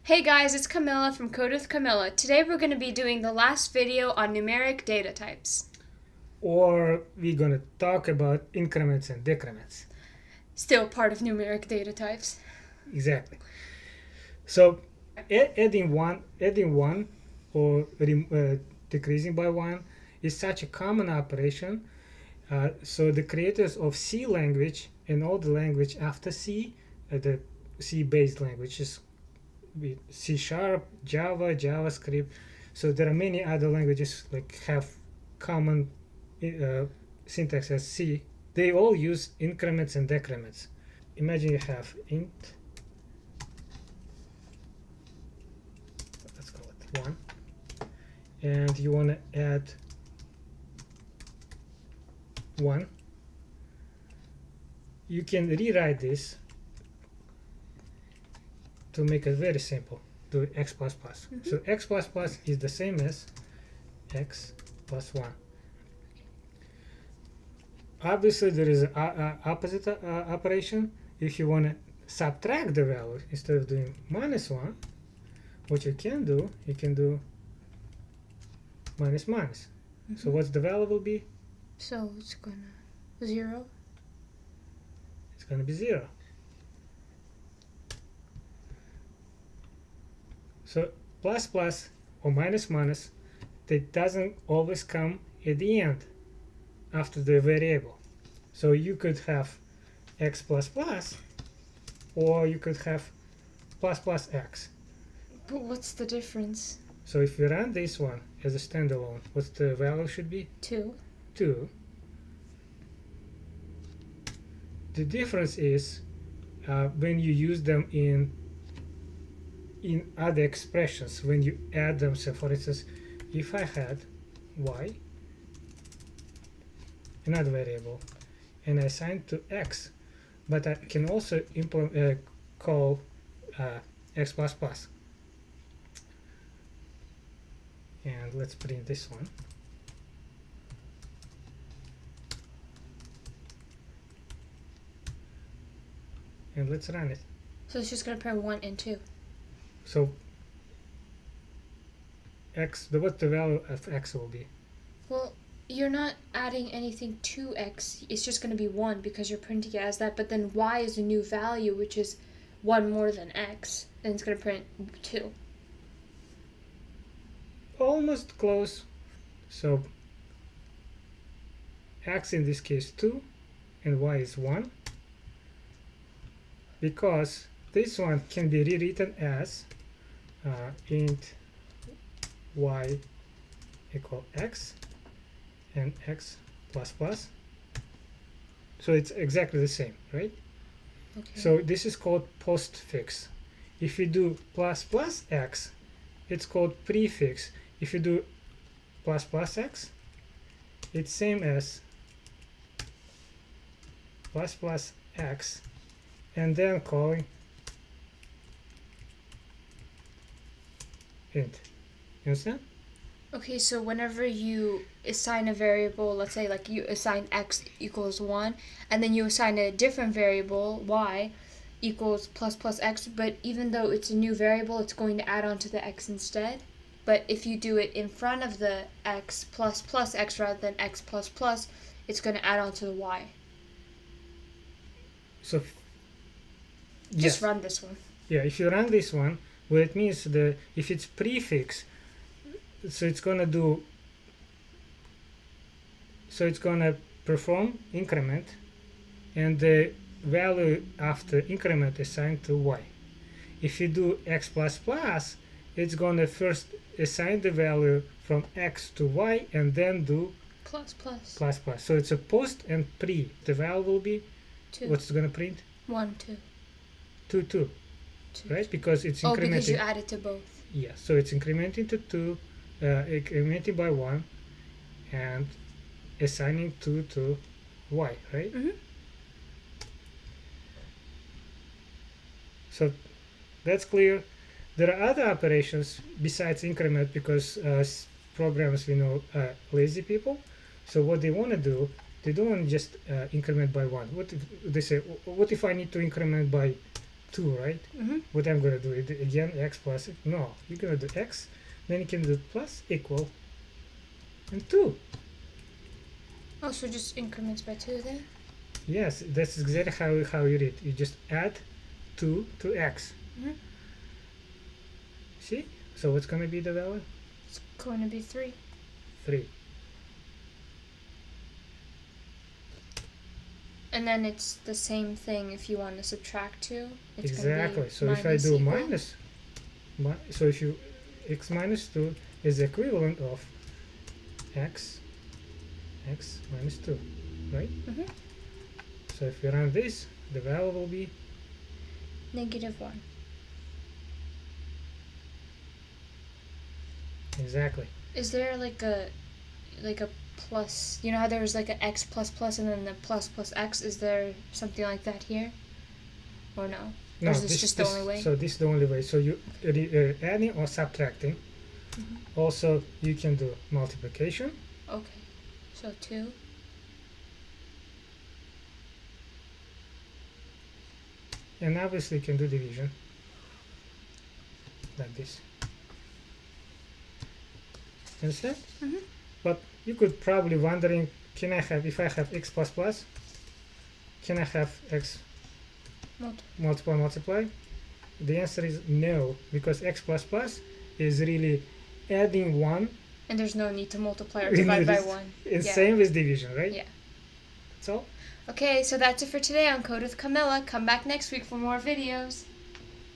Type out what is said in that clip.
Hey guys, it's Camilla from Code with Camilla. Today we're going to be doing the last video on numeric data types. Or we're going to talk about increments and decrements. Still part of numeric data types. Exactly. So adding one or decreasing by one is such a common operation. So the creators of C language and all the language after C, the C-based languages, C#, Java, JavaScript. So there are many other languages like have common syntax as C. They all use increments and decrements. Imagine you have int, let's call it 1, and you want to add 1. You can rewrite this to make it very simple. Do x plus plus. So x plus plus is the same as x plus 1. Obviously there is an opposite operation. If you want to subtract the value instead of doing minus 1, what you can do minus minus. So what's the value will be? So it's gonna 0. It's going to be 0. So plus plus or minus minus, that doesn't always come at the end after the variable. So you could have x plus plus, or you could have plus plus x. But what's the difference? So if we run this one as a standalone, what's the value should be? 2. 2. The difference is when you use them in other expressions, when you add them. So for instance, if I had y, another variable, and I assign to x, but I can also call x plus plus. And let's print this one. And let's run it. So it's just gonna print 1 and 2. So x, what the value of x will be? Well, you're not adding anything to x. It's just gonna be 1 because you're printing it as that. But then y is a new value, which is 1 more than x. And it's gonna print 2. Almost close. So x in this case 2 and y is 1, because this one can be rewritten as int y equal x and x plus plus. So it's exactly the same, right? Okay. So this is called postfix. If you do plus plus x, it's called prefix. If you do plus plus x, it's same as plus plus x and then calling int. You understand? Okay, so whenever you assign a variable, let's say like you assign x equals 1, and then you assign a different variable, y, equals plus plus x, but even though it's a new variable, it's going to add on to the x instead. But if you do it in front of the x plus plus x rather than x plus plus, it's going to add on to the y. So Just yes. run this one. Yeah, if you run this one, what it means, if it's prefix, so it's gonna perform increment, and the value after increment is assigned to y. If you do x plus plus, it's gonna first assign the value from x to y and then do Plus plus. plus plus. So it's a post and pre. The value will be 2. what's it gonna print? 1, 2. 2, 2, 2. right? Because it's Oh, incrementing. because you added to both. Yeah, so it's incrementing to 2, incrementing by 1, and assigning 2 to y, right? Mm-hmm. So that's clear. There are other operations besides increment, because programs, we know, are lazy people. So what they want to do, they don't want to just increment by 1. What if they say, what if I need to increment by 2, right? Mm-hmm. What I'm going to do, again, x plus, no, you're going to do x, then you can do plus equal, and 2. Oh, so just increments by 2 then? Yes, that's exactly how you read. You just add 2 to x. Mm-hmm. See? So what's going to be the value? It's going to be 3. 3. And then it's the same thing if you want to subtract 2. It's Exactly. Gonna be So if I do equal. minus, so if you x minus 2 is the equivalent of x minus 2, right? Mm-hmm. So if we run this, the value will be -1. exactly. Is there like a plus? You know how there's like a x plus plus and then the plus plus x? Is there something like that here? Or no? No, or is this just the only way? So this is the only way. So you adding or subtracting. Mm-hmm. Also, you can do multiplication. Okay. So 2. And obviously you can do division. Like this. Understand? Mm-hmm. But you could probably wondering, can I have, if I have x plus plus, can I have x multiply? The answer is no, because x plus plus is really adding 1. And there's no need to multiply or divide by 1. It's same with division, right? Yeah. That's all. Okay, so that's it for today on Code with Camilla. Come back next week for more videos.